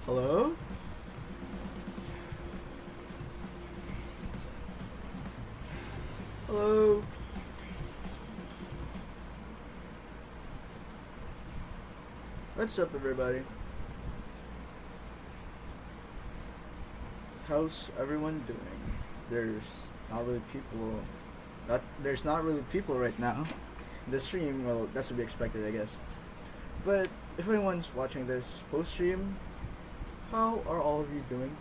Hello? Hello? What's up, everybody? How's everyone doing? There's not really people. There's not really people right now. The stream, well, that's to be expected, I guess. But if anyone's watching this post stream, how are all of you doing?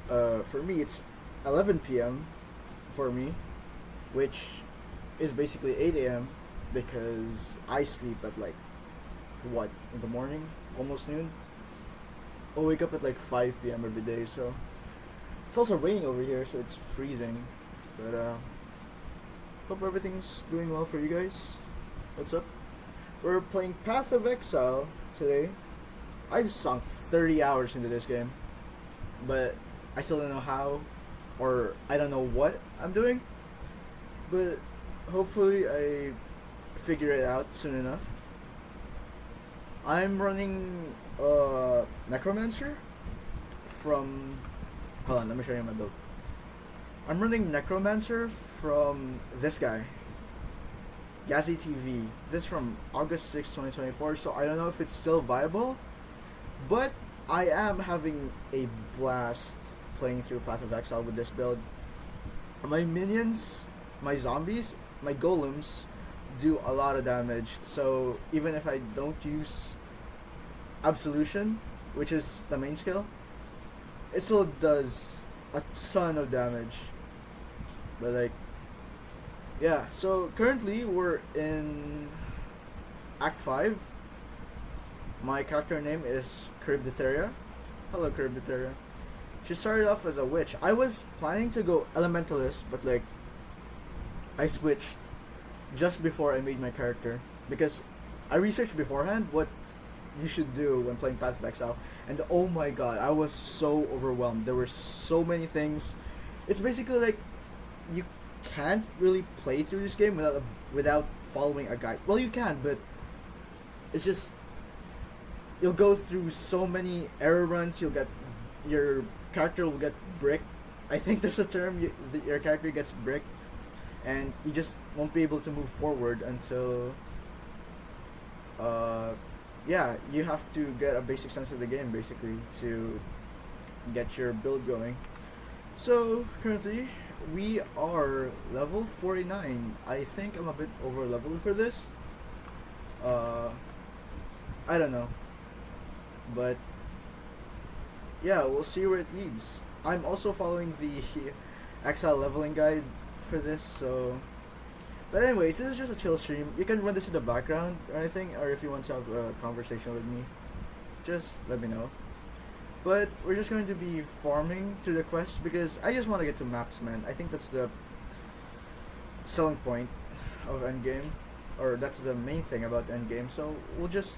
For me, it's 11 p.m. for me, which is basically 8 a.m. because I sleep at like what in the morning, almost noon. I'll wake up at like 5 p.m. every day, so it's also raining over here, so it's freezing. But hope everything's doing well for you guys. What's up? We're playing Path of Exile today. I've sunk 30 hours into this game, but I still don't know how, or I don't know what I'm doing. But hopefully I figure it out soon enough. I'm running Necromancer from. Hold on, let me show you my build. I'm running Necromancer from this guy, Gazi TV. This from August 6, 2024. So I don't know if it's still viable, but I am having a blast playing through Path of Exile with this build. My minions, my zombies, my golems do a lot of damage. So even if I don't use Absolution, which is the main skill, it still does a ton of damage. But like, yeah. So currently we're in Act 5. My character name is Charybdithera. Hello, Charybdithera. She started off as a witch. I was planning to go Elementalist, but like, I switched just before I made my character because I researched beforehand what you should do when playing Path of Exile, and oh my god, I was so overwhelmed. There were so many things. It's basically like you can't really play through this game without following a guide. Well, you can, but it's just you'll go through so many error runs. You'll get your character will get bricked. I think that's a term. Your character gets bricked, and you just won't be able to move forward until yeah, you have to get a basic sense of the game basically to get your build going. So currently we are level 49. I think I'm a bit over leveled for this. I don't know, but yeah, we'll see where it leads. I'm also following the Exile leveling guide for this, so. But anyways, this is just a chill stream. You can run this in the background or anything, or if you want to have a conversation with me, just let me know. But we're just going to be farming through the quest because I just want to get to maps, man. I think that's the selling point of endgame, or that's the main thing about endgame. So we'll just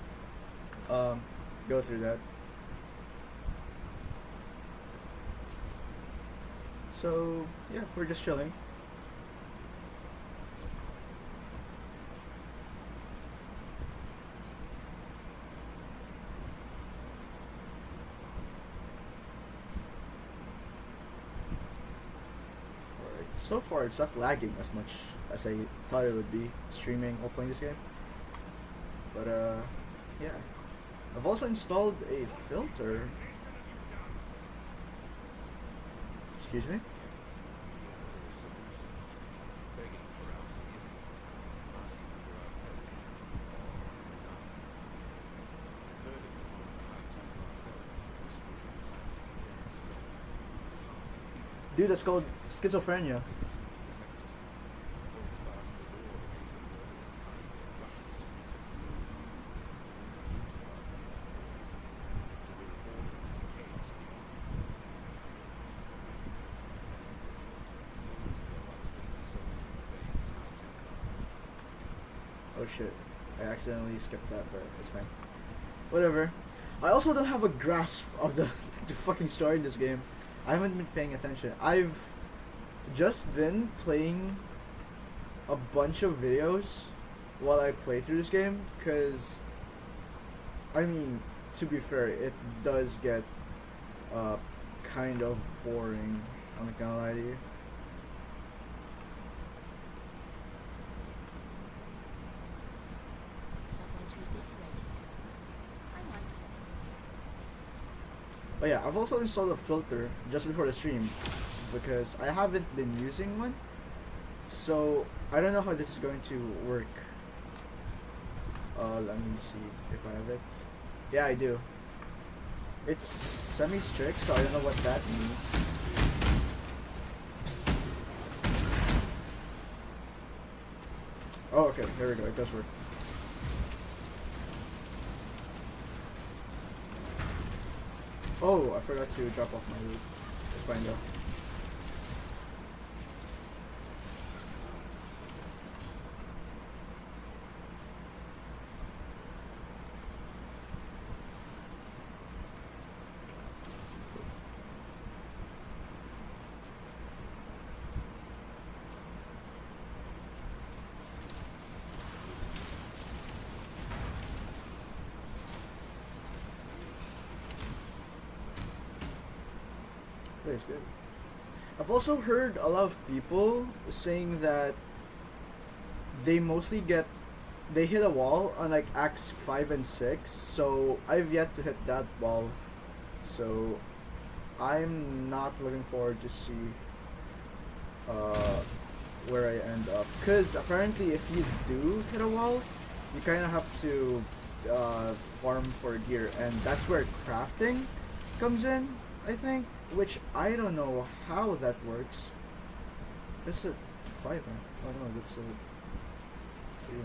go through that. So yeah, we're just chilling. So far, it's not lagging as much as I thought it would be streaming or playing this game. But yeah, I've also installed a filter. Excuse me. Dude, that's called schizophrenia. Oh shit, I accidentally skipped that, but it's fine. Whatever. I also don't have a grasp of the fucking story in this game. I haven't been paying attention. I've just been playing a bunch of videos while I play through this game, because I mean, to be fair, it does get uh, kind of boring. I'm not gonna lie to you. Someone's ridiculous. I like it. But yeah, I've also installed a filter just before the stream because I haven't been using one. So I don't know how this is going to work. Let me see if I have it. Yeah, I do. It's semi-strict, so I don't know what that means. Oh, okay, here we go. It does work. Oh, I forgot to drop off my loot. It's fine though. It's good. I've also heard a lot of people saying that they mostly they hit a wall on like acts 5 and 6, so I've yet to hit that wall. So I'm not looking forward to see uh, where I end up. Because apparently if you do hit a wall, you kind of have to farm for gear, and that's where crafting comes in, I think. Which I don't know how that works. That's a 5, huh? Oh no, that's a 3.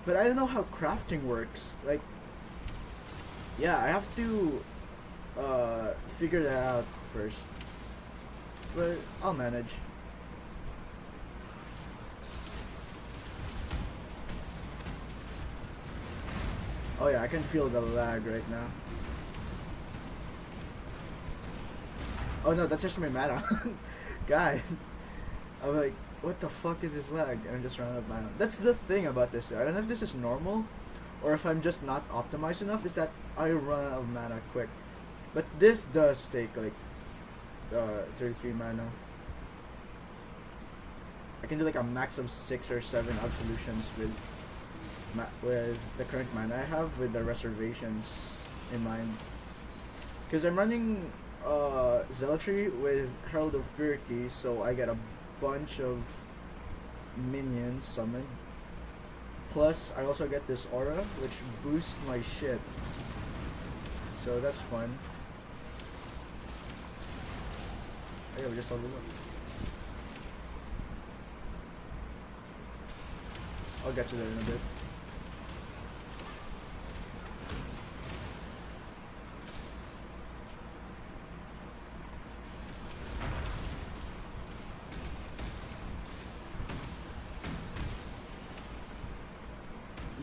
But I don't know how crafting works. Like, yeah, I have to figure that out first. But I'll manage. Oh yeah, I can feel the lag right now. Oh no, that's just my mana. God. I'm like, what the fuck is this lag? And I'm just running out of mana. That's the thing about this. I don't know if this is normal or if I'm just not optimized enough, is that I run out of mana quick. But this does take like 33 mana. I can do like a max of 6 or 7 absolutions with the current mana I have, with the reservations in mind. Because I'm running Zealotry with Herald of Purity, so I get a bunch of minions summoned. Plus, I also get this aura, which boosts my shit. So that's fun. Oh yeah, we just leveled up. I'll get to that in a bit.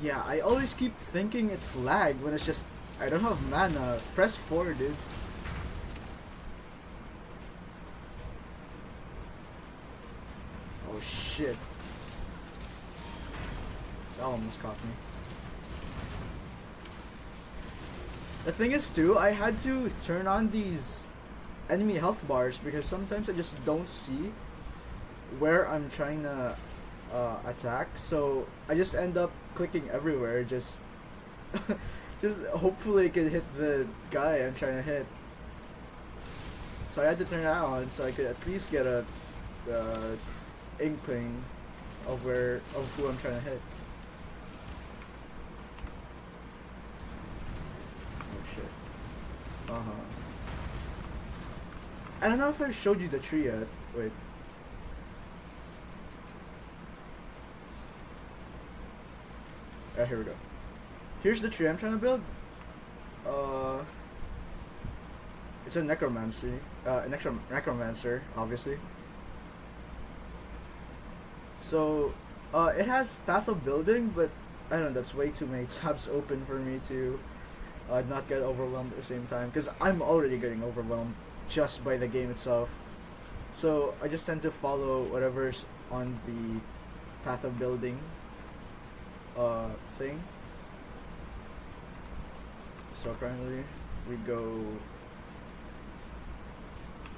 Yeah, I always keep thinking it's lag when it's just I don't have mana. Press 4, dude. Oh shit. That almost caught me. The thing is too, I had to turn on these enemy health bars because sometimes I just don't see where I'm trying to attack, so I just end up clicking everywhere, just hopefully I can hit the guy I'm trying to hit. So I had to turn it on so I could at least get a inkling of who I'm trying to hit. Oh shit. I don't know if I showed you the tree yet. Wait. Here we go. Here's the tree I'm trying to build. It's a necromancy. Necromancer, obviously. So, it has Path of Building, but I don't know, that's way too many tabs open for me to not get overwhelmed at the same time. Because I'm already getting overwhelmed just by the game itself. So, I just tend to follow whatever's on the Path of Building thing. So currently, we go.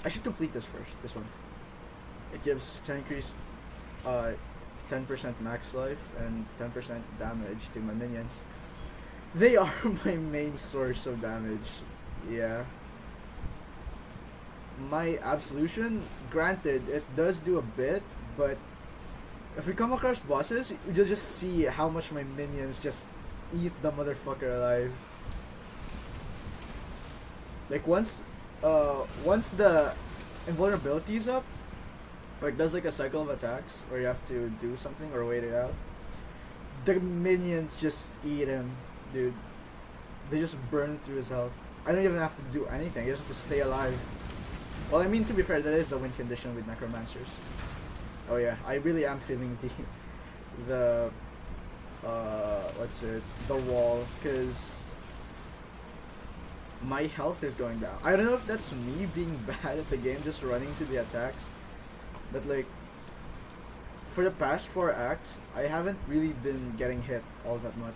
I should complete this first. This one. It gives 10% max life and 10% damage to my minions. They are my main source of damage. Yeah. My absolution, granted, it does do a bit, but if we come across bosses, you'll just see how much my minions just eat the motherfucker alive. Like once the invulnerability is up, or it does like a cycle of attacks where you have to do something or wait it out, the minions just eat him, dude. They just burn through his health. I don't even have to do anything, I just have to stay alive. Well, I mean, to be fair, that is the win condition with necromancers. Oh yeah, I really am feeling the what's it, the wall, because my health is going down. I don't know if that's me being bad at the game, just running to the attacks, but like for the past 4 acts, I haven't really been getting hit all that much.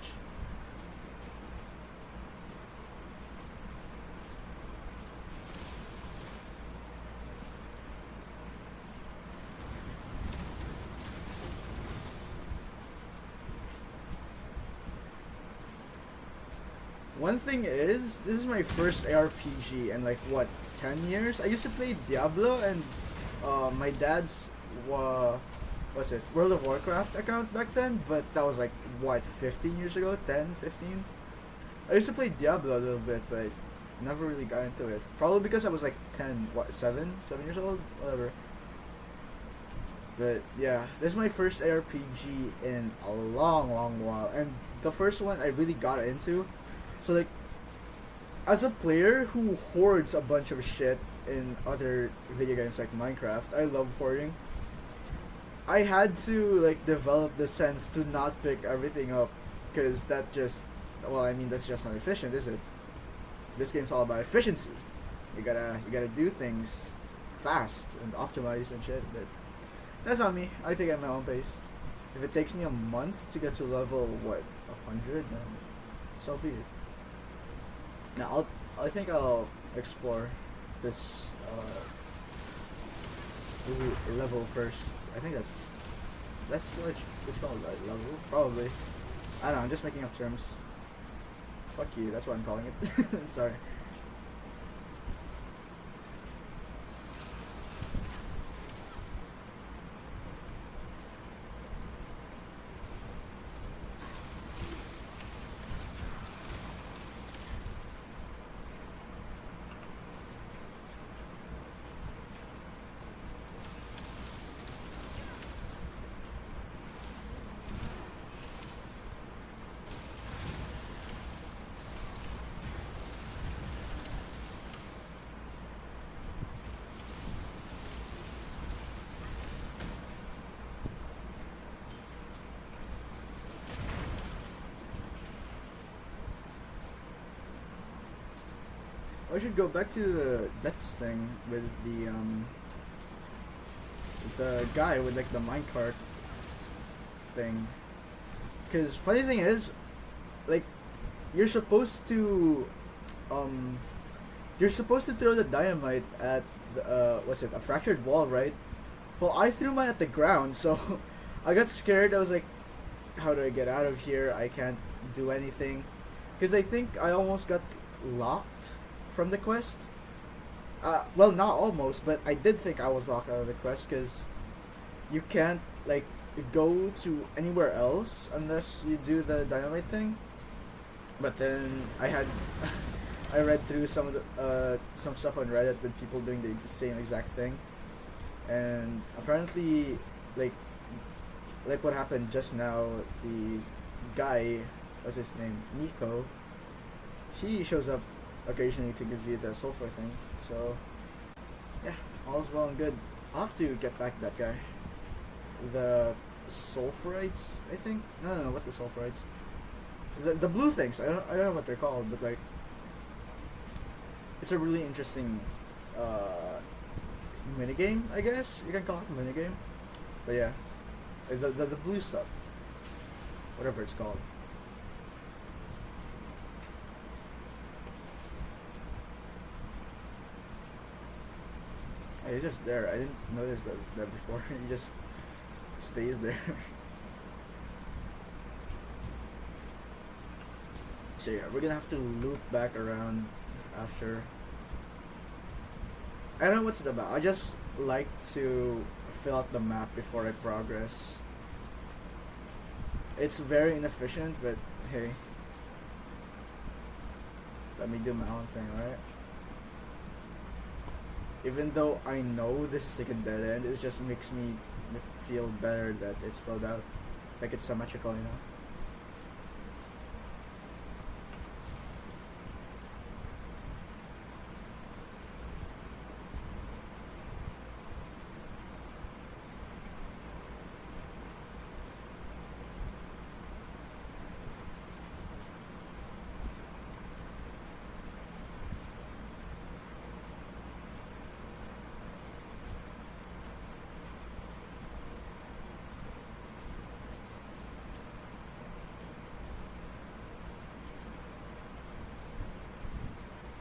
One thing is, this is my first ARPG in like what, 10 years? I used to play Diablo and my dad's what's it, World of Warcraft account back then, but that was like what, 15 years ago, 10, 15? I used to play Diablo a little bit, but never really got into it. Probably because I was like 10, what, 7 years old, whatever. But yeah, this is my first ARPG in a long while, and the first one I really got into. So like, as a player who hoards a bunch of shit in other video games like Minecraft, I love hoarding. I had to like develop the sense to not pick everything up, because that just, well, I mean, that's just not efficient, is it? This game's all about efficiency. You gotta do things fast and optimize and shit. But that's on me. I take it at my own pace. If it takes me a month to get to level what, 100, then so be it. Now I think I'll explore this level first. I think that's what it's called, right? Level, probably. I don't know. I'm just making up terms. Fuck you. That's what I'm calling it. Sorry. I should go back to the depths thing with the guy with like the minecart thing. Cause funny thing is, like, you're supposed to throw the dynamite at the, what's it, a fractured wall, right? Well, I threw mine at the ground, so I got scared. I was like, how do I get out of here? I can't do anything, cause I think I almost got locked from the quest. Well, not almost, but I did think I was locked out of the quest, because you can't like go to anywhere else unless you do the dynamite thing. But then I had I read through some of the some stuff on Reddit with people doing the same exact thing, and apparently like what happened just now, the guy, what's his name, Nico, he shows up occasionally to give you the sulfur thing. So yeah, all's well and good. I'll have to get back to that guy. The sulfurites, I think. No, what the sulfurites? The blue things. I don't know what they're called, but like, it's a really interesting minigame, I guess you can call it a minigame. But yeah, the blue stuff, whatever it's called. Yeah, he's just there. I didn't notice that before. He just stays there. So yeah, we're gonna have to loop back around after. I don't know what's it about. I just like to fill out the map before I progress. It's very inefficient, but hey, let me do my own thing, right? Even though I know this is like a dead end, it just makes me feel better that it's filled out, like it's symmetrical, you know.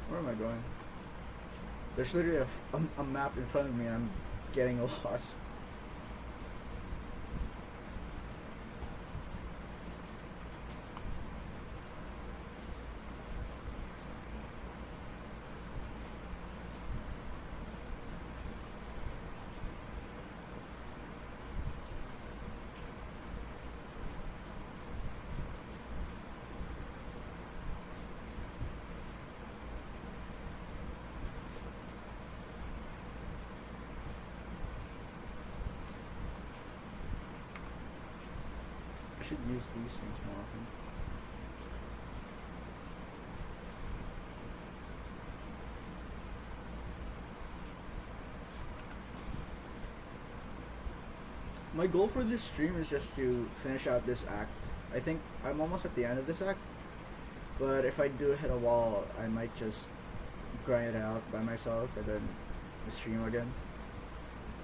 Where am I going? There's literally a map in front of me and I'm getting lost. I should use these things more often. My goal for this stream is just to finish out this act. I think I'm almost at the end of this act, but if I do hit a wall, I might just grind it out by myself and then stream again.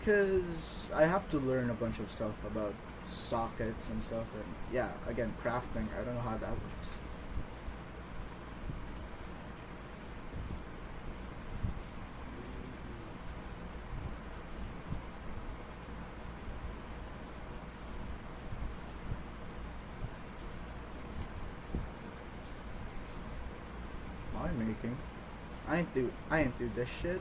Cause I have to learn a bunch of stuff about sockets and stuff, and yeah, again, crafting. I don't know how that works. I'm making. I ain't do this shit.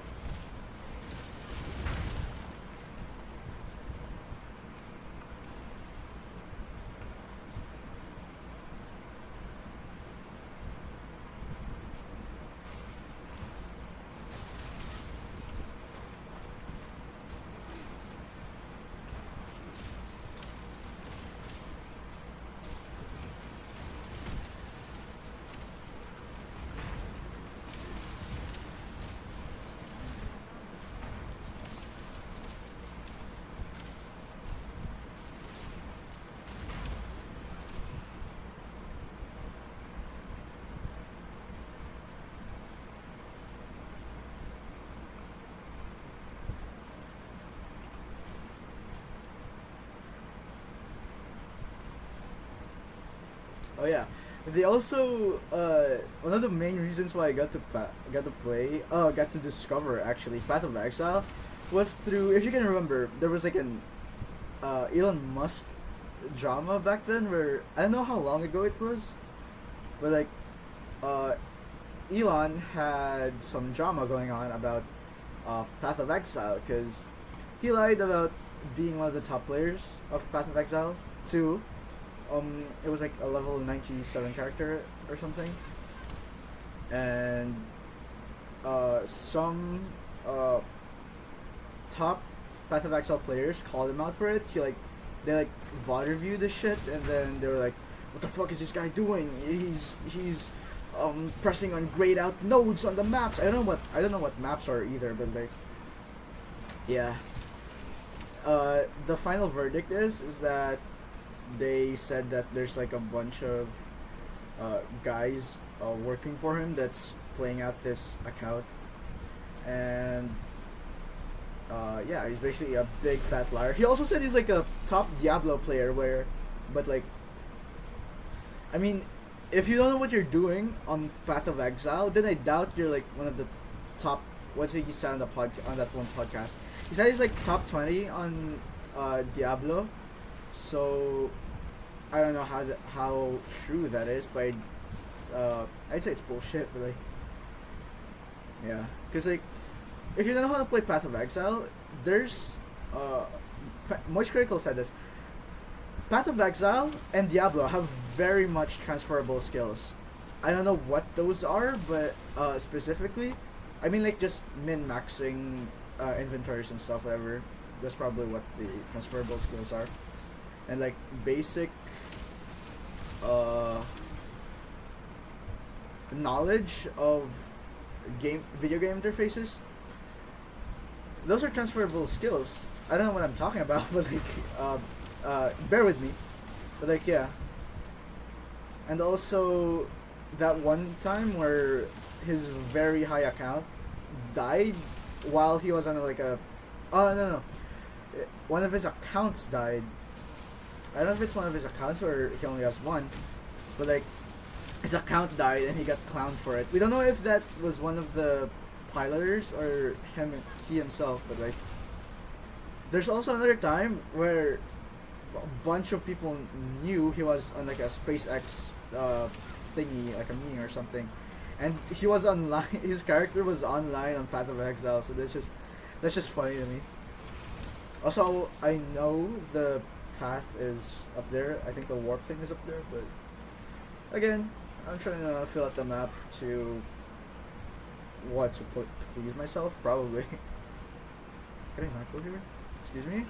Oh yeah, they also one of the main reasons why I got to discover actually Path of Exile was through, if you can remember, there was like an Elon Musk drama back then where I don't know how long ago it was, but like uh, Elon had some drama going on about Path of Exile because he lied about being one of the top players of Path of Exile 2. It was like a level 97 character or something, and some top Path of Exile players called him out for it. They like VOD reviewed this shit, and then they were like, "What the fuck is this guy doing? He's pressing on grayed out nodes on the maps. I don't know what maps are either, but like, yeah." The final verdict is that they said that there's like a bunch of guys working for him that's playing out this account, and yeah, he's basically a big fat liar. He also said he's like a top Diablo player, but like, I mean, if you don't know what you're doing on Path of Exile, then I doubt you're like one of the top what's he said on the on that one podcast. He said he's like top 20 on Diablo. So I don't know how true that is, but I'd say it's bullshit. But like, yeah, because like if you don't know how to play Path of Exile, there's Moist Critical said this. Path of Exile and Diablo have very much transferable skills. I don't know what those are, but specifically, I mean like just min-maxing inventories and stuff, whatever. That's probably what the transferable skills are. And like basic knowledge of video game interfaces. Those are transferable skills. I don't know what I'm talking about, but like, bear with me. But like, yeah. And also, that one time where his very high account died while he was on like a, oh no, one of his accounts died. I don't know if it's one of his accounts or he only has one, but like, his account died and he got clowned for it. We don't know if that was one of the piloters or he himself, but like, there's also another time where a bunch of people knew he was on like a SpaceX thingy, like a meeting or something, and he was online. His character was online on Path of Exile, so that's just funny to me. Also, I know the path is up there. I think the warp thing is up there, but again, I'm trying to fill out the map to to please myself, probably. Can I not go here? Excuse me?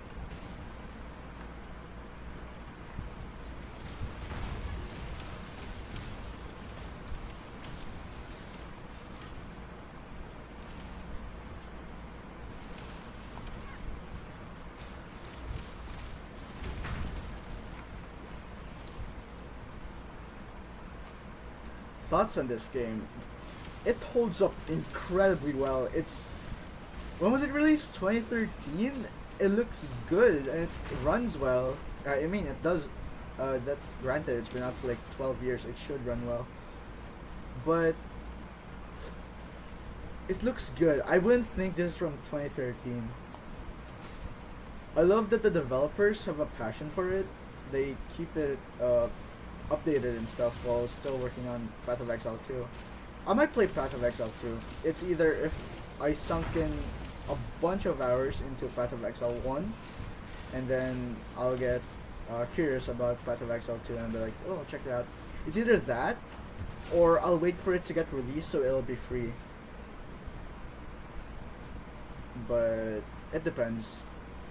Thoughts on this game? It holds up incredibly well. When was it released? 2013? It looks good and it runs well. I mean, it does. That's granted. It's been out for like 12 years. It should run well, but it looks good. I wouldn't think this is from 2013. I love that the developers have a passion for it. They keep it updated and stuff while still working on Path of Exile 2. I might play Path of Exile 2. It's either if I sunk in a bunch of hours into Path of Exile 1, and then I'll get curious about Path of Exile 2 and be like, oh, check it out. It's either that, or I'll wait for it to get released so it'll be free. But it depends.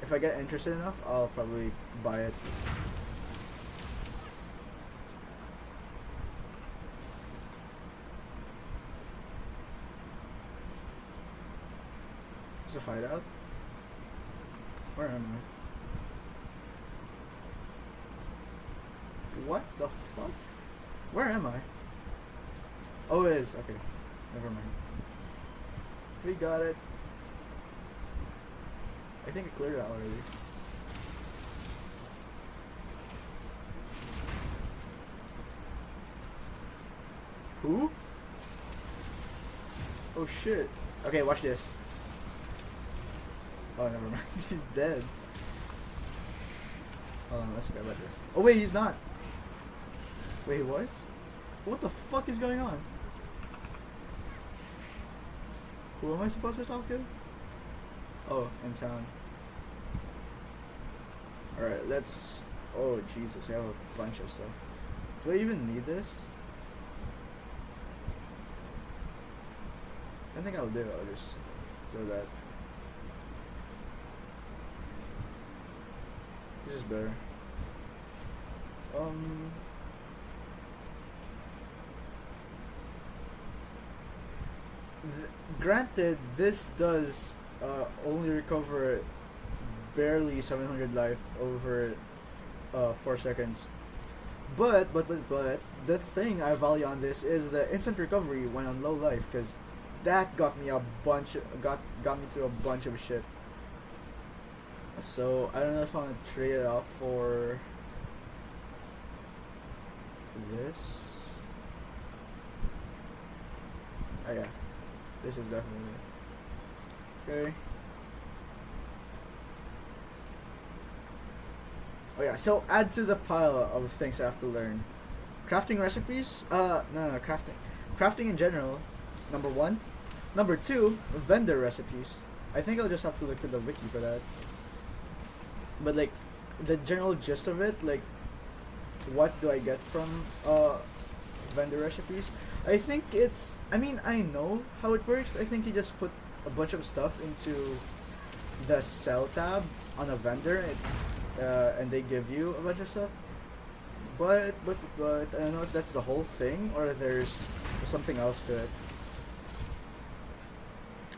If I get interested enough, I'll probably buy it. A hideout? Where am I? What the fuck? Where am I? Oh, it is. Okay. Never mind. We got it. I think I cleared it out already. Who? Oh shit. Okay, watch this. Oh, never mind. He's dead. Hold on, let's forget about this. Oh wait, he's not. Wait, he was? What the fuck is going on? Who am I supposed to talk to? Oh, in town. Alright, let's... Oh, Jesus, I have a bunch of stuff. Do I even need this? I think I'll do it. I'll just do that. This is better. Granted, this does only recover barely 700 life over 4 seconds. But the thing I value on this is the instant recovery when on low life, because that got me got me through a bunch of shit. So I don't know if I'm gonna trade it off for this. Oh yeah, this is definitely. Okay. Oh yeah, so add to the pile of things I have to learn. Crafting recipes? No, crafting. Crafting in general, number one. Number two, vendor recipes. I think I'll just have to look at the wiki for that. But like, the general gist of it, like, what do I get from vendor recipes? I think it's. I mean, I know how it works. I think you just put a bunch of stuff into the sell tab on a vendor, and they give you a bunch of stuff. But I don't know if that's the whole thing or if there's something else to it.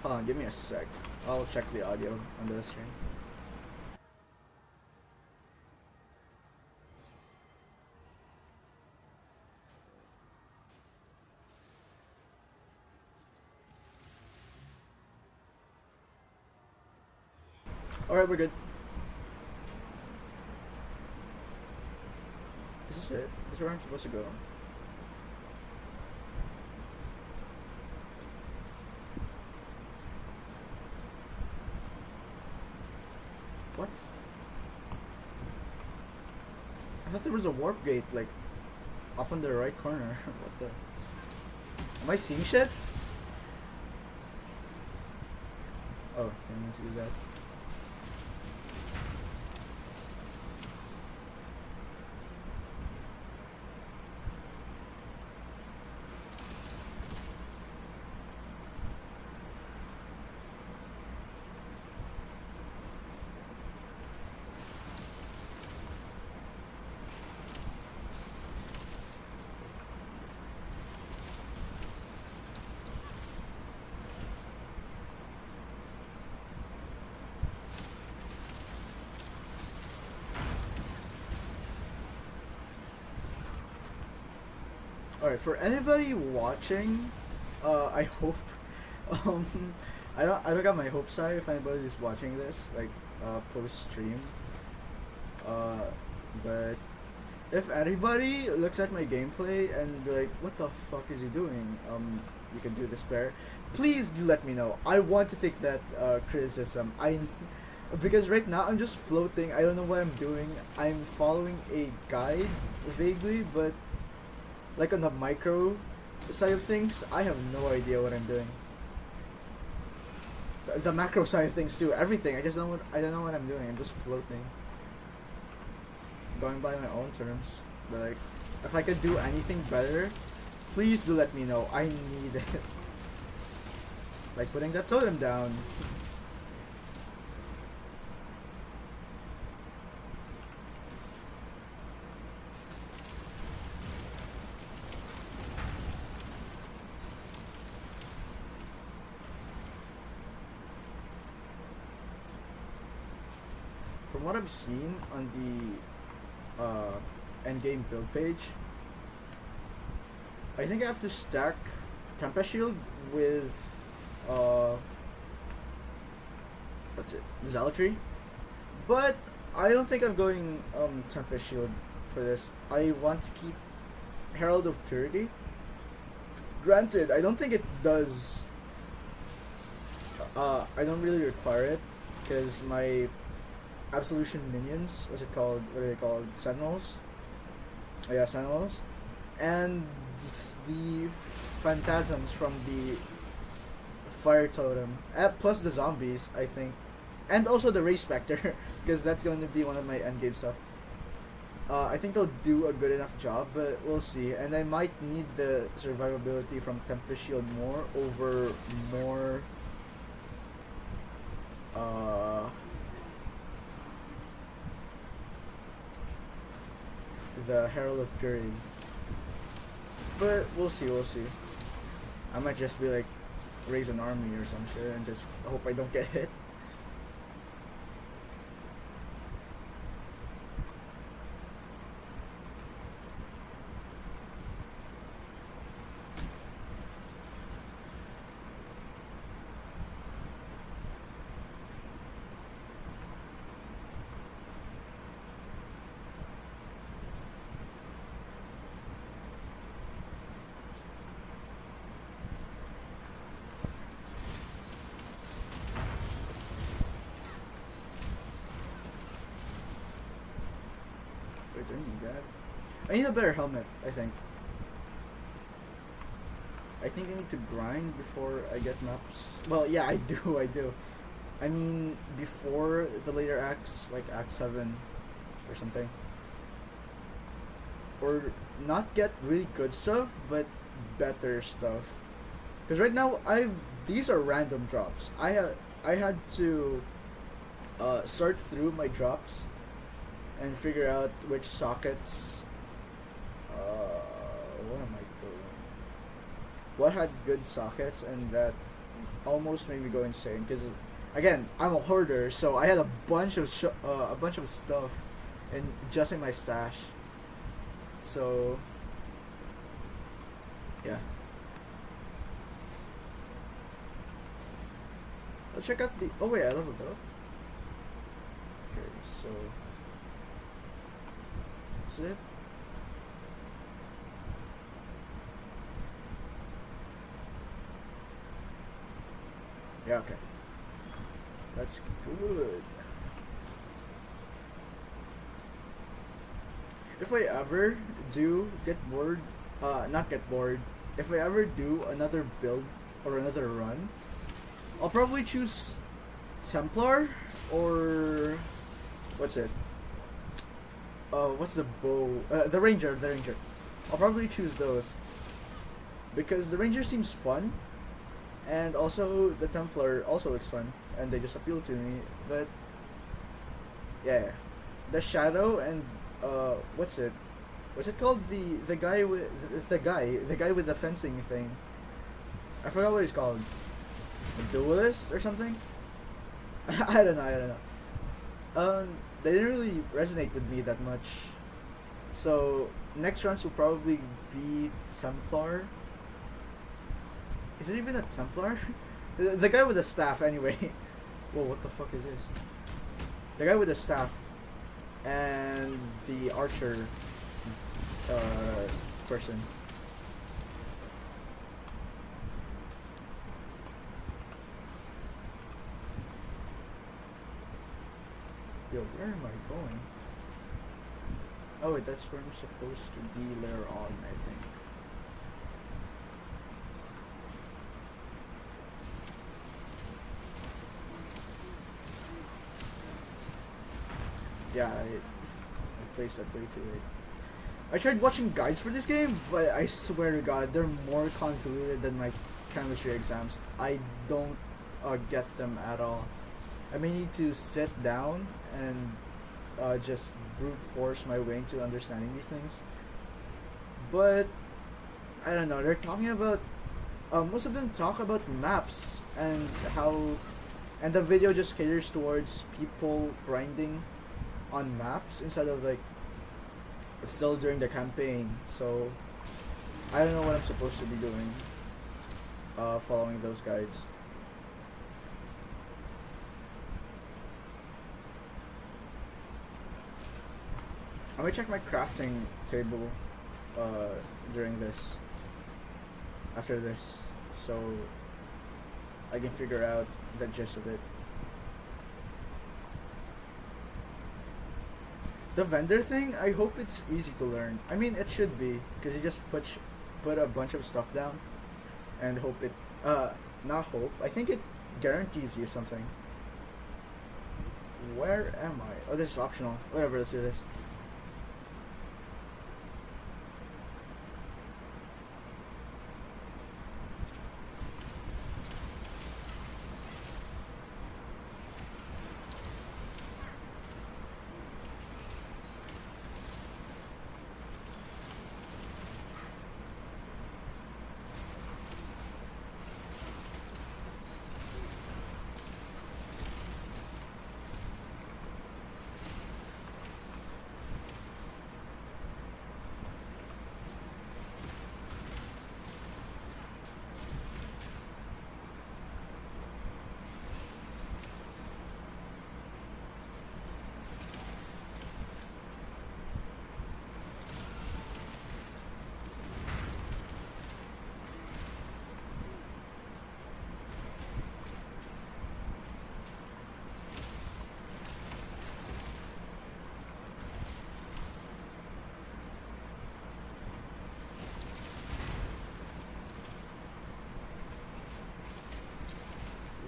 Hold on, give me a sec. I'll check the audio on the stream. Alright, we're good. Is this it? Is this where I'm supposed to go? What? I thought there was a warp gate, like, up in the right corner. What the? Am I seeing shit? Oh, I need to do that. Alright, for anybody watching, I hope, um, I don't got my hopes high if anybody's watching this, like, post stream, but if anybody looks at my gameplay and be like, what the fuck is he doing, you can do this better, please do let me know. I want to take that, criticism. Because right now I'm just floating, I don't know what I'm doing, I'm following a guide, vaguely, but like on the micro side of things, I have no idea what I'm doing. The macro side of things too, everything. I don't know what I'm doing. I'm just floating, going by my own terms. But like, if I could do anything better, please do let me know. I need it. Like putting that totem down. From what I've seen on the endgame build page, I think I have to stack Tempest Shield with what's it? Zealotry. But I don't think I'm going Tempest Shield for this. I want to keep Herald of Purity. Granted, I don't think it does. I don't really require it because my Absolution minions, what's it called? What are they called? Sentinels? Oh yeah, Sentinels. And the Phantasms from the Fire Totem. Plus the zombies, I think. And also the Ray Spectre, because that's going to be one of my endgame stuff. I think they'll do a good enough job, but we'll see. And I might need the survivability from Tempest Shield more over more the Herald of Purity. But we'll see. I might just be like, raise an army or some shit and just hope I don't get hit. don't need that. I need a better helmet, I think. I think I need to grind before I get maps. Well, yeah, I do, I do. I mean, before the later acts, like Act 7 or something. Or not get really good stuff, but better stuff. Because right now, these are random drops. I had to sort through my drops and figure out which sockets. What am I doing? What had good sockets, and that almost made me go insane. Because again, I'm a hoarder, so I had a bunch of stuff in my stash. So yeah. Let's check out the. Oh wait, I leveled up. Okay, so is it? Yeah. Okay. That's good. If I ever do get bored, not get bored. If I ever do another build or another run, I'll probably choose Templar or what's it? What's the bow? The Ranger. I'll probably choose those because the Ranger seems fun, and also the Templar also looks fun, and they just appeal to me. But yeah, the Shadow and what's it? What's it called? The guy with the guy with the fencing thing. I forgot what he's called. A duelist or something? I don't know. They didn't really resonate with me that much. So next runs will probably be Templar. Is it even a Templar? The guy with the staff, anyway. Whoa, what the fuck is this? The guy with the staff and the archer person. Yo, where am I going? Oh wait, that's where I'm supposed to be later on, I think. Yeah, I placed that way too late. I tried watching guides for this game, but I swear to God, they're more convoluted than my chemistry exams. I don't get them at all. I may need to sit down and just brute force my way into understanding these things. But I don't know. They're talking about most of them talk about maps and how, and the video just caters towards people grinding on maps instead of like still during the campaign. So I don't know what I'm supposed to be doing following those guides. I'm gonna check my crafting table during this, after this, so I can figure out the gist of it. The vendor thing, I hope it's easy to learn. I mean, it should be, because you just put a bunch of stuff down and hope it, not hope, I think it guarantees you something. Where am I? Oh, this is optional. Whatever, let's do this.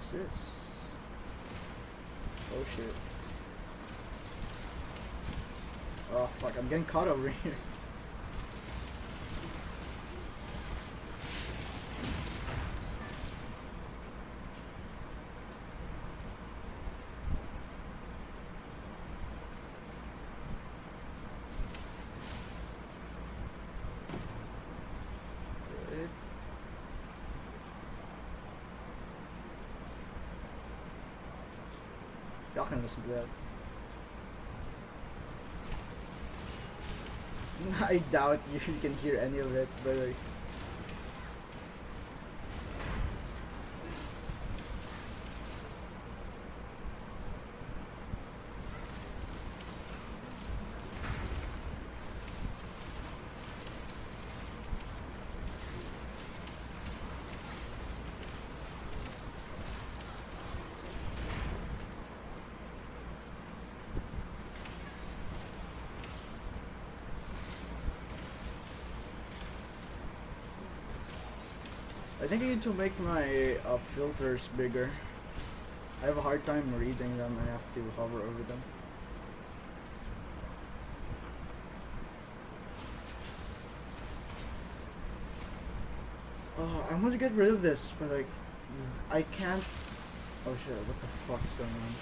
is this? Oh shit. Oh fuck, I'm getting caught over here. Good. Y'all can listen to that. I doubt you can hear any of it, but like, I think I need to make my filters bigger. I have a hard time reading them. I have to hover over them. I want to get rid of this, but like, I can't. Oh shit! What the fuck is going on?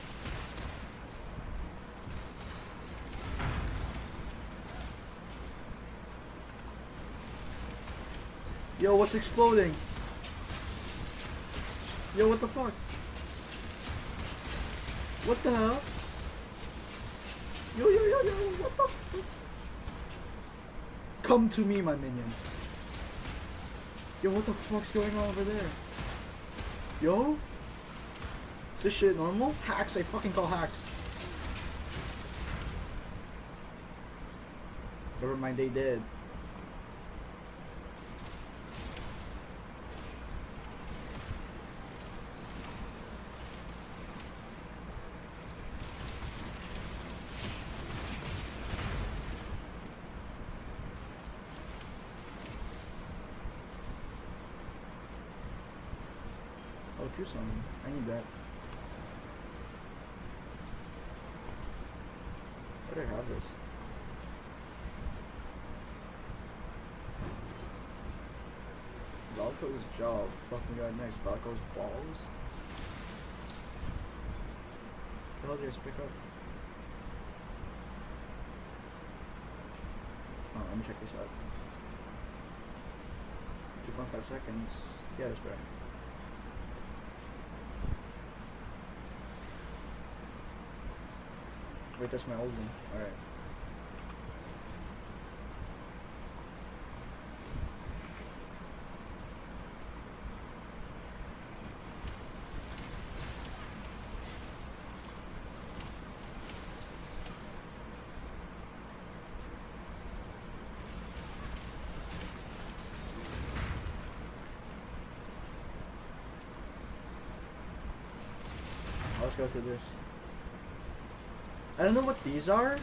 Yo, what's exploding? Yo, what the fuck? What the hell? Yo, what the fuck? Come to me, my minions. Yo, what the fuck's going on over there? Yo? Is this shit normal? Hacks, I fucking call hacks. Never mind, they did. Oh, two something. I need that. Where do I have this? Valko's jaw. Fucking god, nice. Valko's balls. What the hell did I just pick up? Oh, let me check this out. 2.5 seconds. Yeah, that's better. Wait, that's my old one. Alright. Let's go through this. I don't know what these are,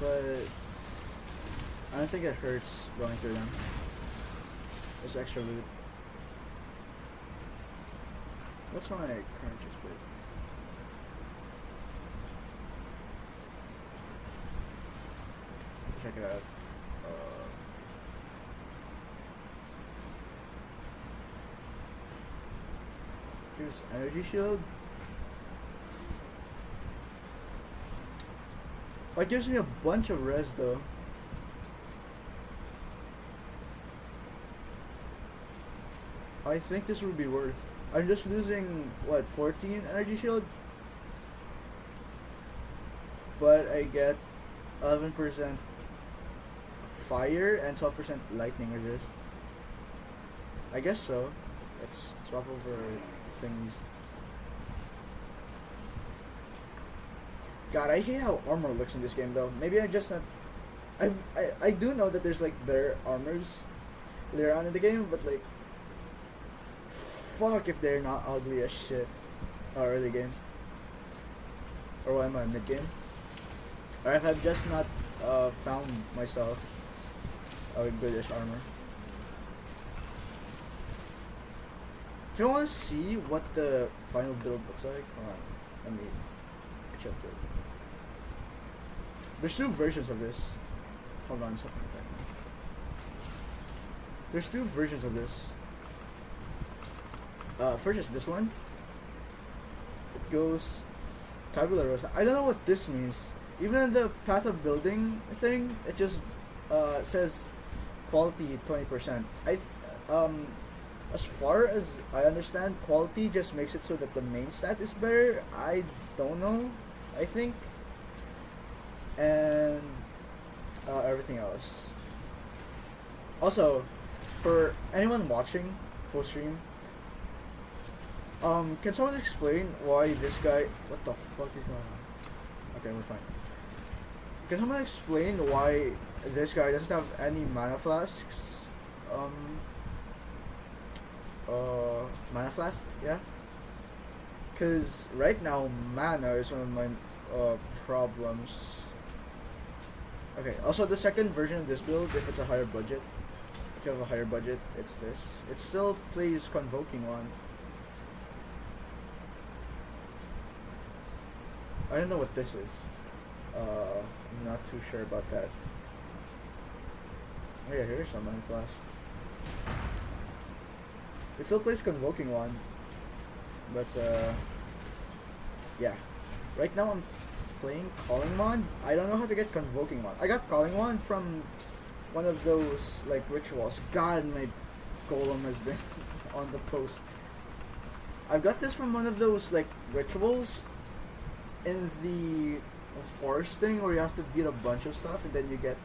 but I don't think it hurts going through them. It's extra loot. What's my current split? Check it out. Here's energy shield. Oh, it gives me a bunch of res though. I think this would be worth. I'm just losing what, 14 energy shield? But I get 11% fire and 12% lightning resist. I guess so. Let's swap over things. God, I hate how armor looks in this game though. Maybe I just not. I do know that there's like better armors later on in the game, but like, fuck if they're not ugly as shit. Early game. Or what am I, mid game? Or if I've just not found myself a goodish armor. If you want to see what the final build looks like, hold on, let me check it. There's two versions of this. Hold on, something like that. There's two versions of this. First is this one. It goes tabula rasa. I don't know what this means. Even in the path of building thing, it just says quality 20%. As far as I understand, quality just makes it so that the main stat is better. I don't know. I think, and everything else. Also, for anyone watching post stream, can someone explain why this guy? What the fuck is going on? Okay, we're fine. Can someone explain why this guy doesn't have any mana flasks? Mana flasks, yeah. Cause right now mana is one of my problems. Okay. Also, the second version of this build, if it's a higher budget, if you have a higher budget, it's this. It still plays Convoking one. I don't know what this is. I'm not too sure about that. Oh yeah, here's some mana flask. It still plays Convoking one, but yeah. Right now I'm playing Calling One. I don't know how to get Convoking One. I got Calling One from one of those like rituals. God, my golem has been on the post. I've got this from one of those like rituals in the forest thing where you have to beat a bunch of stuff and then you get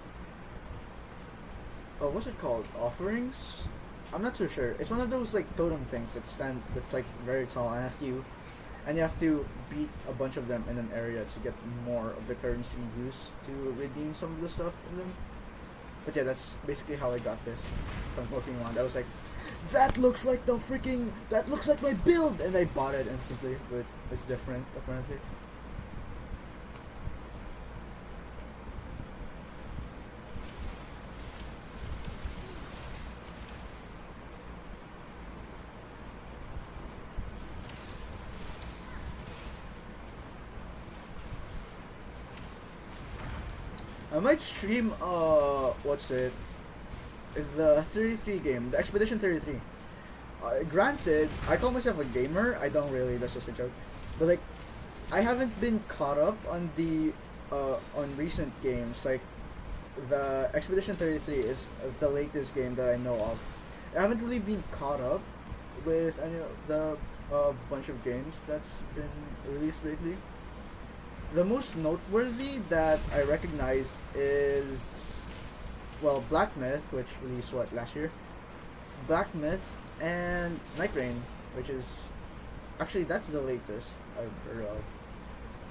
what's it called? Offerings? I'm not too sure. It's one of those like totem things that's like very tall and you have to beat a bunch of them in an area to get more of the currency used to redeem some of the stuff in them. But yeah, that's basically how I got this from Pokemon. I was like, that looks like my build, and I bought it instantly, but it's different apparently. I might stream what's it? It's the 33 game, the Expedition 33. Granted, I call myself a gamer. I don't really. That's just a joke. But like, I haven't been caught up on the on recent games. Like, the Expedition 33 is the latest game that I know of. I haven't really been caught up with any of the bunch of games that's been released lately. The most noteworthy that I recognize is, well, Black Myth, which released last year. Black Myth and Night Rain, which is actually that's the latest I've heard of,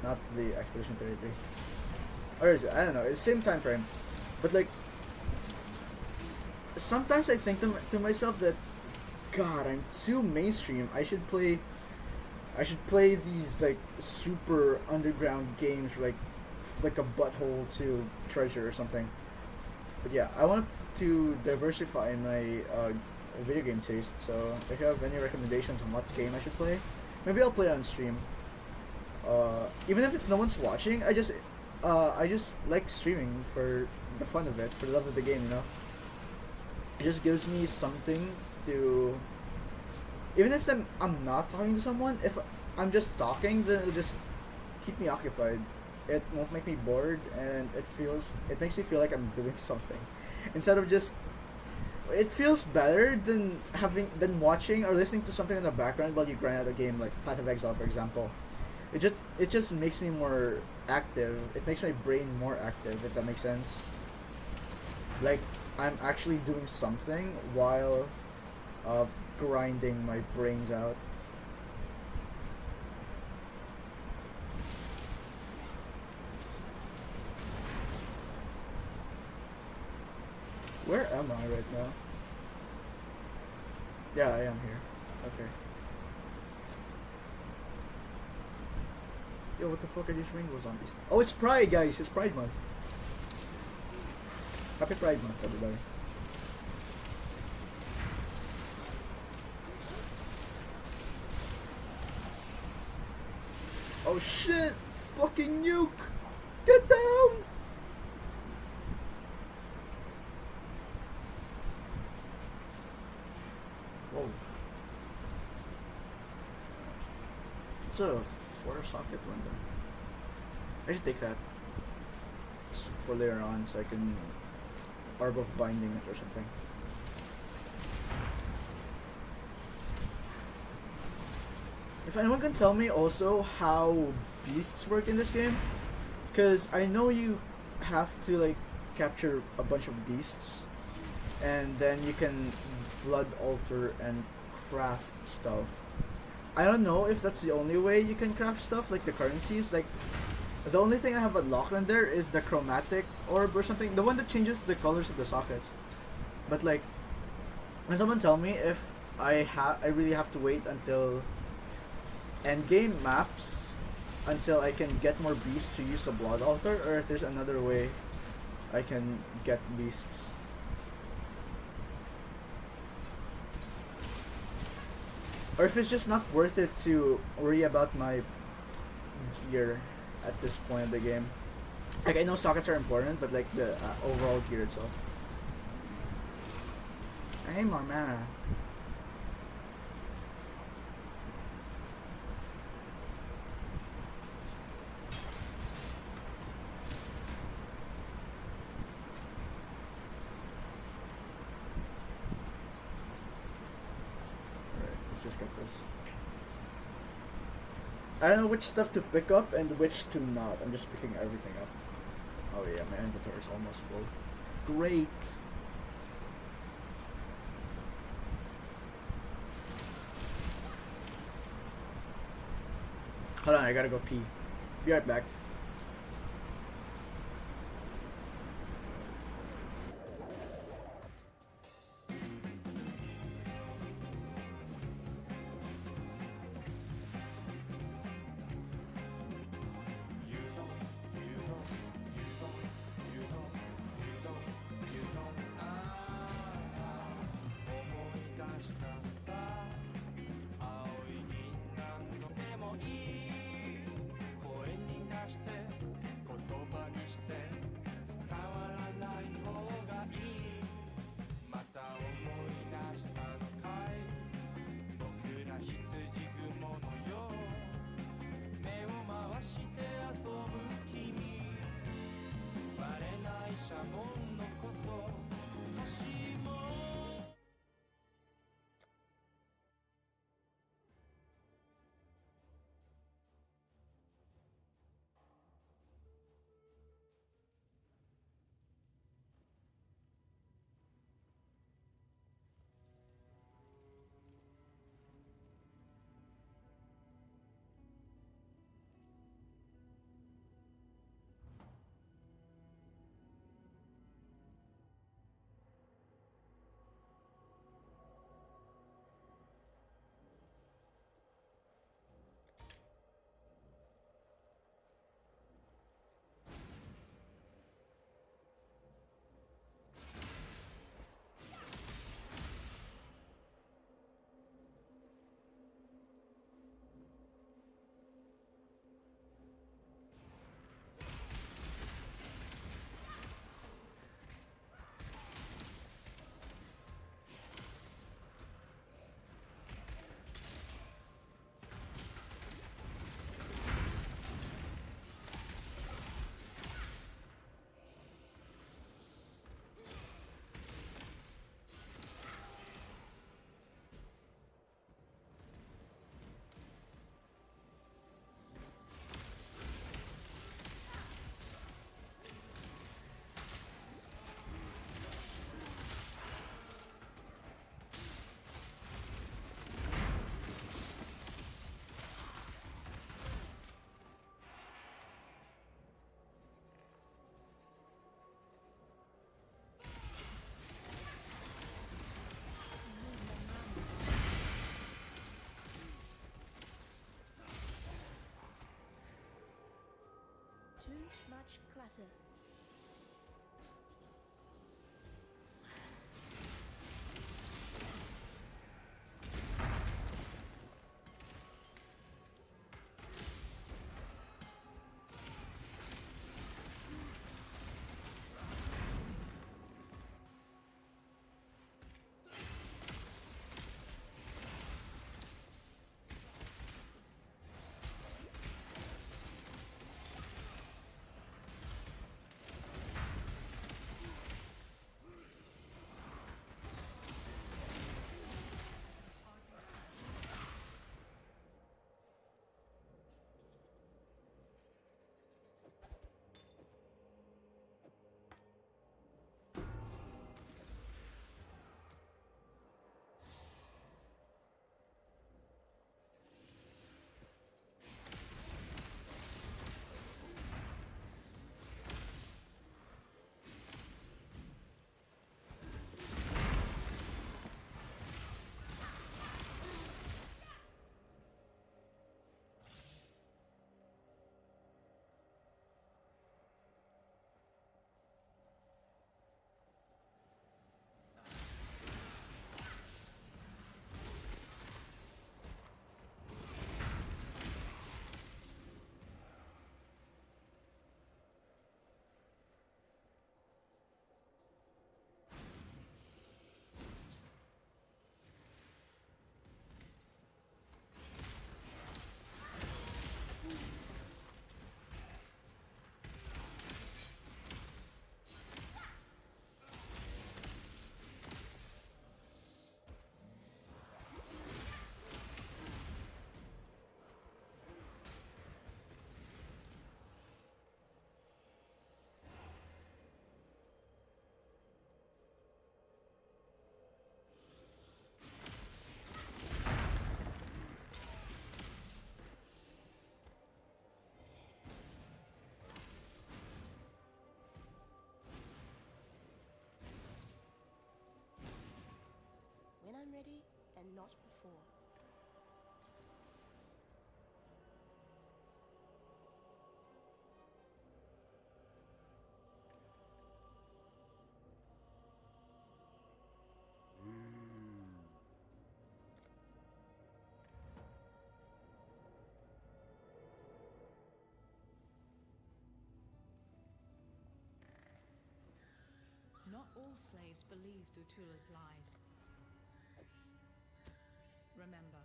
not the Expedition 33. Or is it? I don't know. It's the same time frame, but like sometimes I think to myself that, God, I'm too mainstream. I should play these like super underground games, like Flick a Butthole to Treasure or something. But yeah, I want to diversify my video game taste. So if you have any recommendations on what game I should play, maybe I'll play on stream. Even if no one's watching, I just like streaming for the fun of it, for the love of the game. You know, it just gives me something to. Even if I'm not talking to someone, if I'm just talking, then it'll just keep me occupied. It won't make me bored, and it makes me feel like I'm doing something, instead of just. It feels better than watching or listening to something in the background while you grind out a game like Path of Exile, for example. It just makes me more active. It makes my brain more active, if that makes sense. Like I'm actually doing something while grinding my brains out. Where am I right now? Yeah, I am here. Okay. Yo, what the fuck are these rainbow zombies? Oh, it's Pride, guys! It's Pride Month. Happy Pride Month, everybody. Oh shit! Fucking nuke! Get down! Whoa. It's a 4-socket window. I should take that for later on so I can Orb of Binding it or something. If anyone can tell me also how beasts work in this game, because I know you have to like capture a bunch of beasts and then you can blood alter and craft stuff. I don't know if that's the only way you can craft stuff, like the currencies. Like, the only thing I have unlocked in there is the chromatic orb or something, the one that changes the colors of the sockets. But like, can someone tell me if I really have to wait until endgame maps until I can get more beasts to use the blood altar, or if there's another way I can get beasts? Or if it's just not worth it to worry about my gear at this point of the game. Like, I know sockets are important, but like the overall gear itself. I need more mana. Alright, let's just get this. I don't know which stuff to pick up and which to not. I'm just picking everything up. Oh yeah, my inventory is almost full. Great. Hold on, I gotta go pee. Be right back. Too much clutter. and not before. Not all slaves believe Dutula's lies. Remember,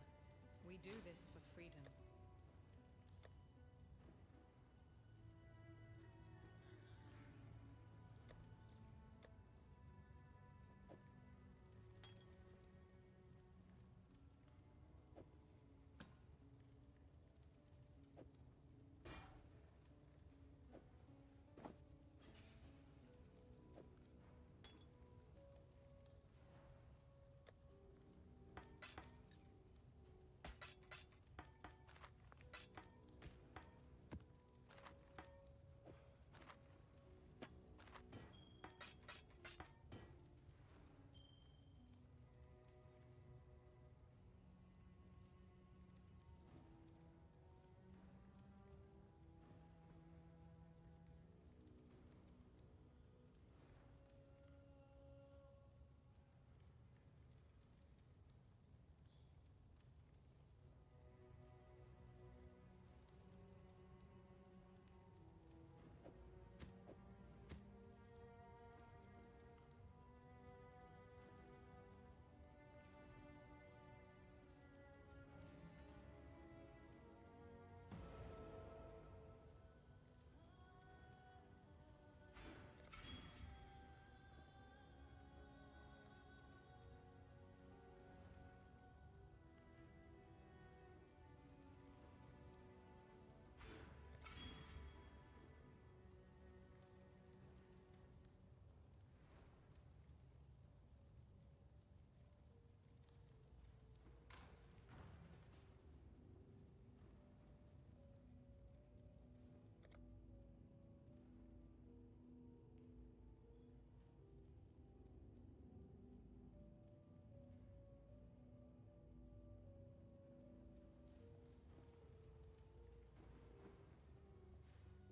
we do this for freedom.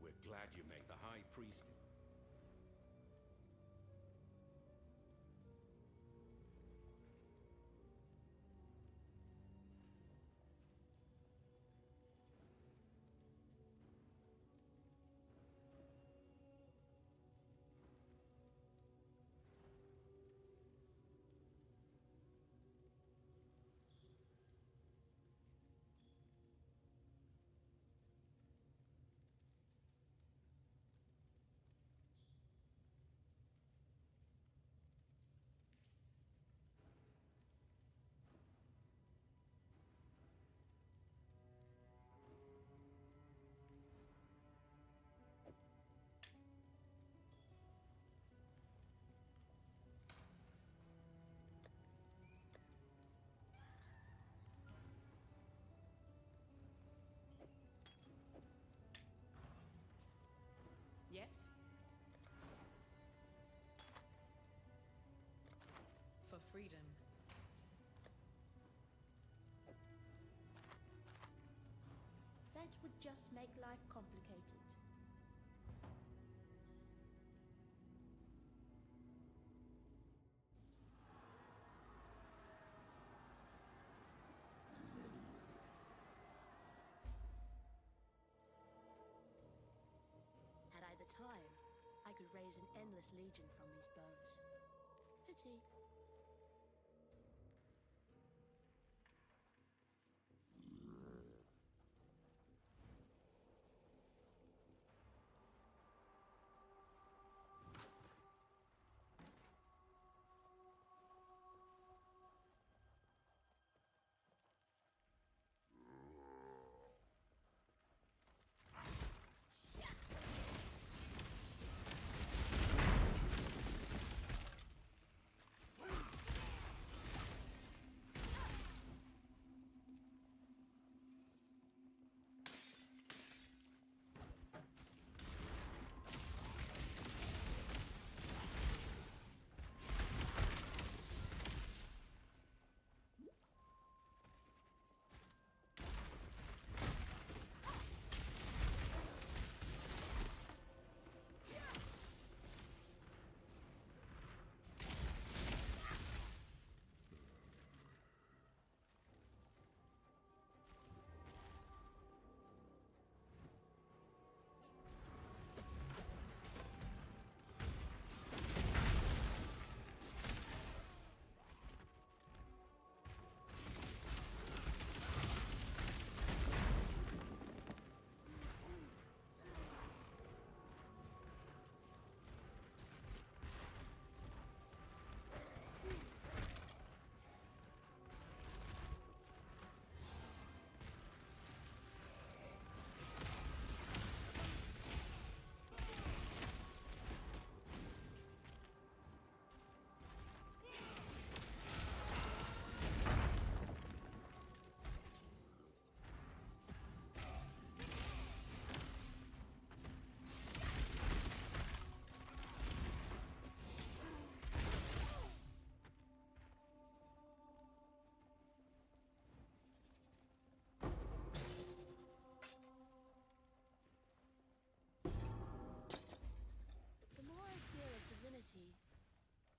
We're glad you made the High Priest. Yes? For freedom. That would just make life complicated. Had I the time, I could raise an endless legion from these bones. Pity.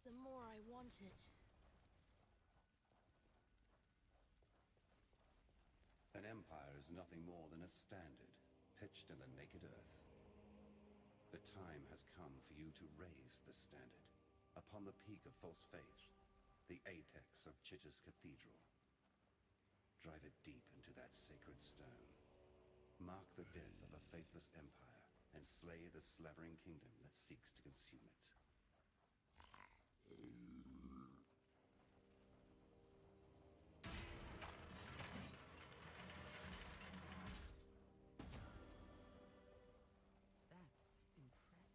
the more I want it. An empire is nothing more than a standard, pitched in the naked earth. The time has come for you to raise the standard, upon the peak of false faith, the apex of Chitta's cathedral. Drive it deep into that sacred stone. Mark the death of a faithless empire, and slay the slavering kingdom that seeks to consume it. That's impressive.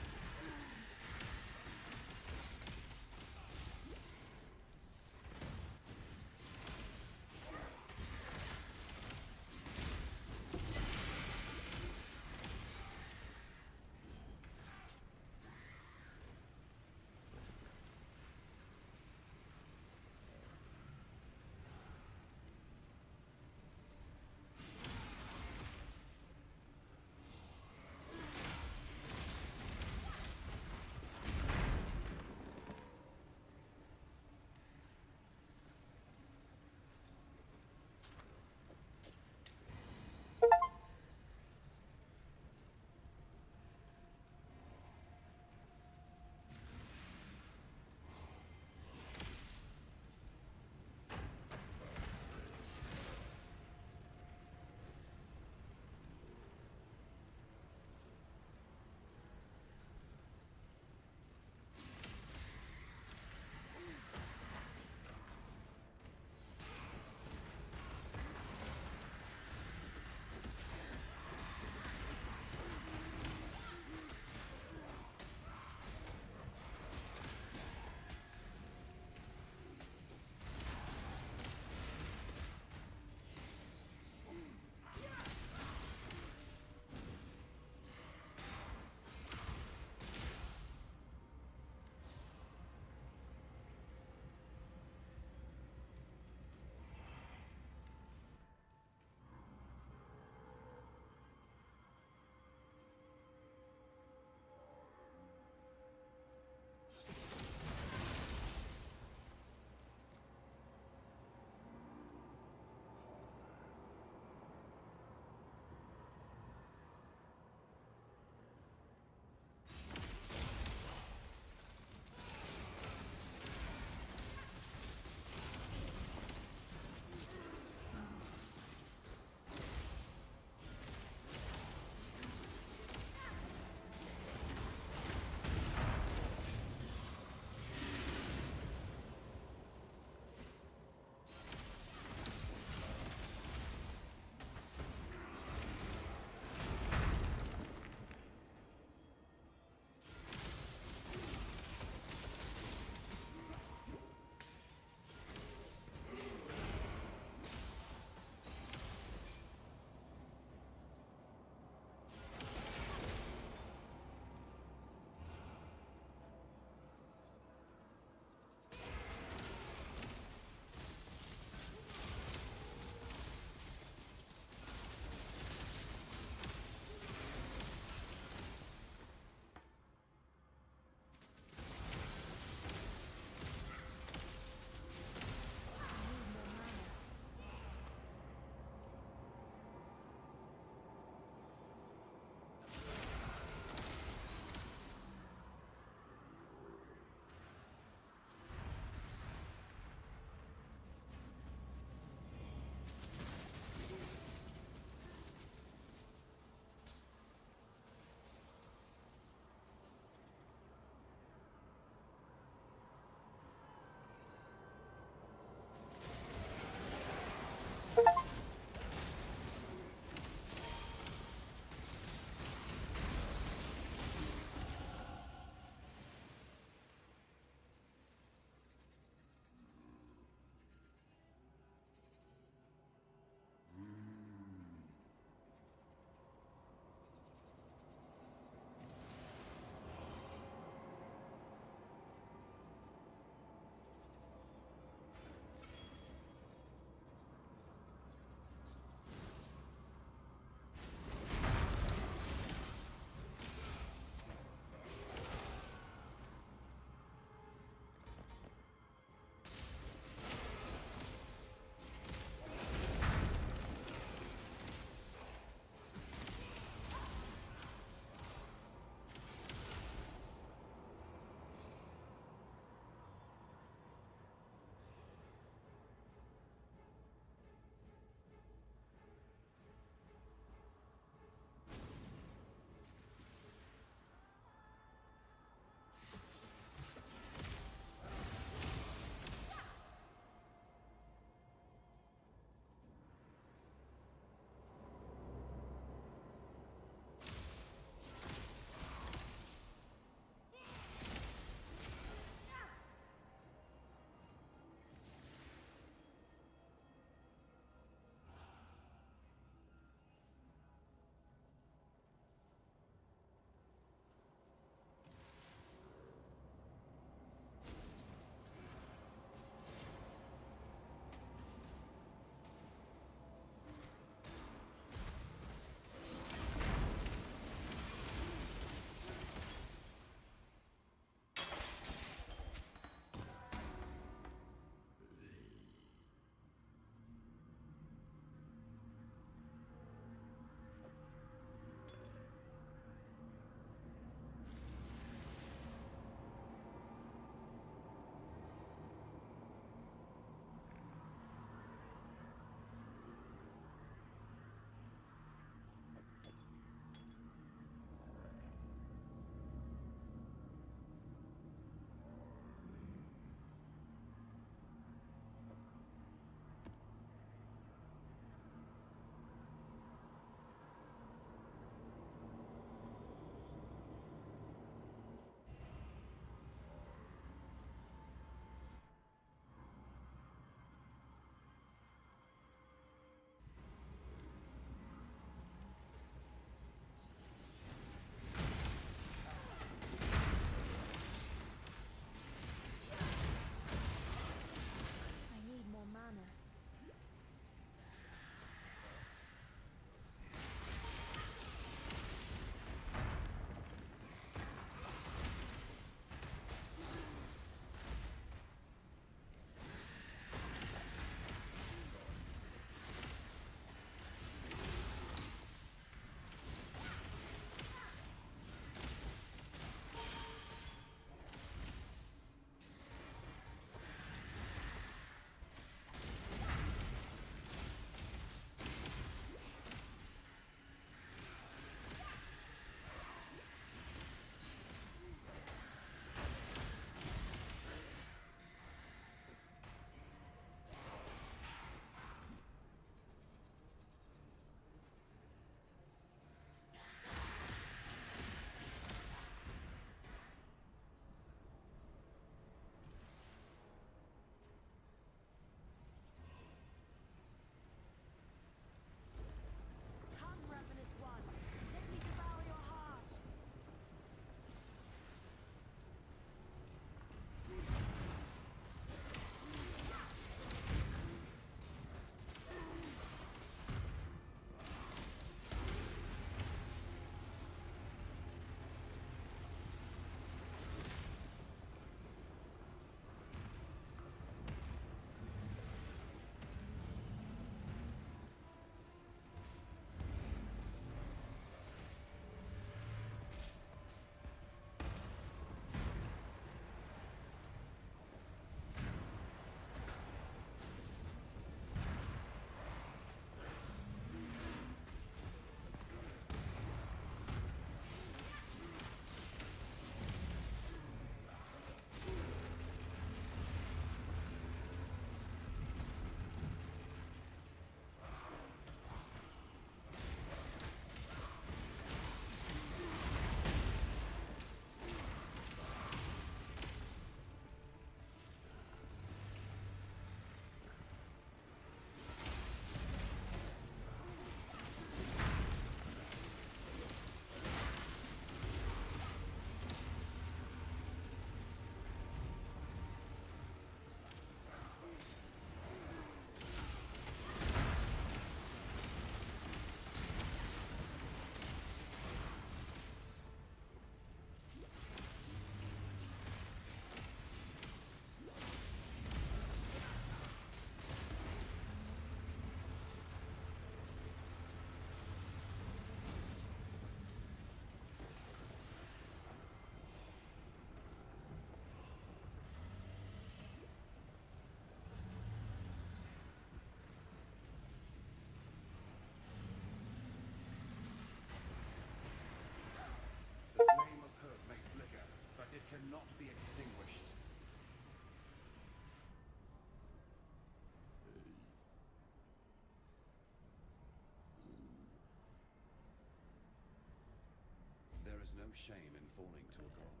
is no shame in falling to a god.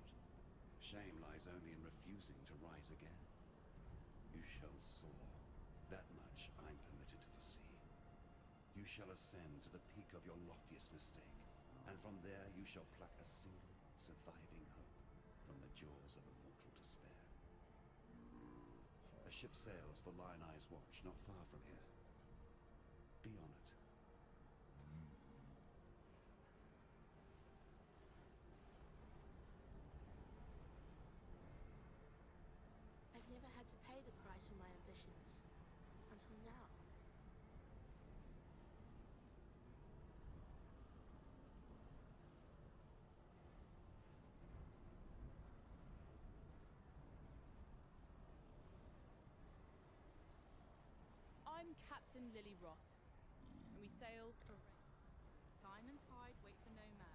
Shame lies only in refusing to rise again. You shall soar. That much I'm permitted to foresee. You shall ascend to the peak of your loftiest mistake, and from there you shall pluck a single surviving hope from the jaws of a mortal despair. A ship sails for Lion Eye's watch not far from here. Be on it. I've never had to pay the price for my ambitions. Until now. I'm Captain Lily Roth, and we sail for time and tide wait for no man.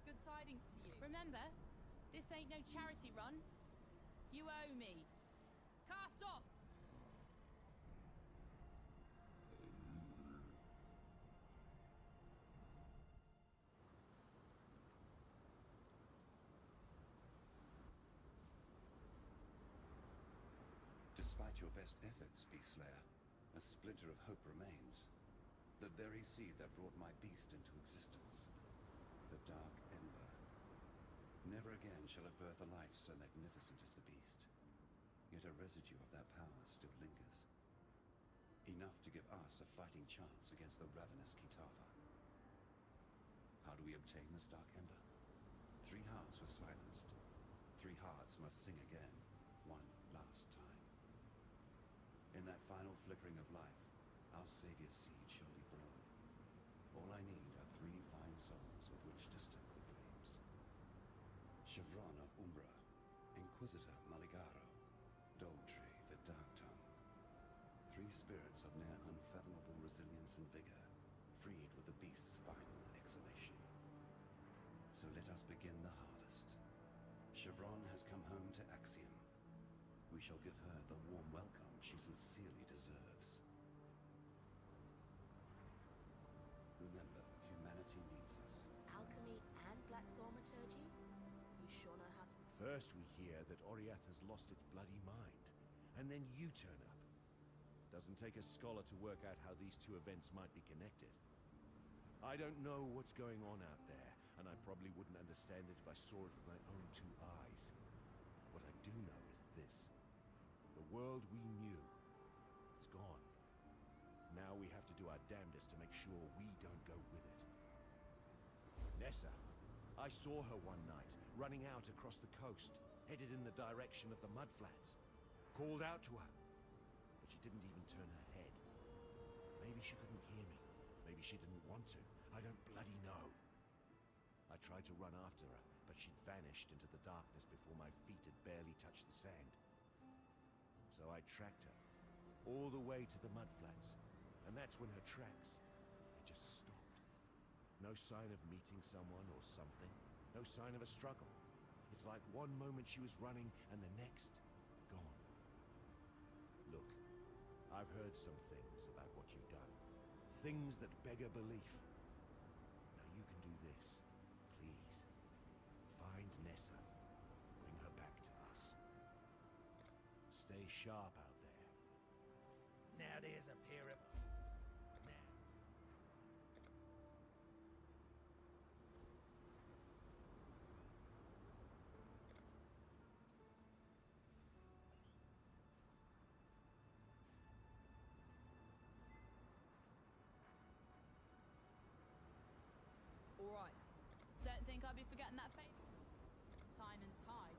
Good tidings to you. Remember, this ain't no charity run. You owe me. Cast off! Despite your best efforts, Beast Slayer, a splinter of hope remains. The very seed that brought my beast into existence. The Dark Ember. Never again shall it birth a life so magnificent as the beast. Yet a residue of that power still lingers. Enough to give us a fighting chance against the ravenous Kitava. How do we obtain this Dark Ember? 3 hearts were silenced. 3 hearts must sing again, one last time. In that final flickering of life, our Savior's seed shall be born. All I need are 3 fine souls with which to stoke the flames. Chevron of Umbra, Inquisitor Maligaro, Doldry the Dark Tongue. 3 spirits of near unfathomable resilience and vigor, freed with the beast's final exhalation. So let us begin the harvest. Chevron has come home to Axiom. We shall give her the warm welcome she sincerely deserves. Remember, humanity needs us. Alchemy and black thaumaturgy? You sure know how to... First we hear that Oriath has lost its bloody mind, and then you turn up. Doesn't take a scholar to work out how these 2 events might be connected. I don't know what's going on out there, and I probably wouldn't understand it if I saw it with my own 2 eyes. What I do know is this. The world we knew is gone. Now we have to do our damnedest to make sure we don't go with it. Nessa, I saw her one night, running out across the coast, headed in the direction of the mudflats. Called out to her, but she didn't even turn her head. Maybe she couldn't hear me. Maybe she didn't want to. I don't bloody know. I tried to run after her, but she'd vanished into the darkness before my feet had barely touched the sand. So I tracked her, all the way to the mudflats, and that's when her tracks, they just stopped. No sign of meeting someone or something, no sign of a struggle. It's like one moment she was running, and the next, gone. Look, I've heard some things about what you've done. Things that beg a belief. Now you can do this, please. Find Nessa. Bring her back to us. Stay sharp out there. Now there's a pair of... Now. All right. Don't think I'd be forgetting that favor. Time and tide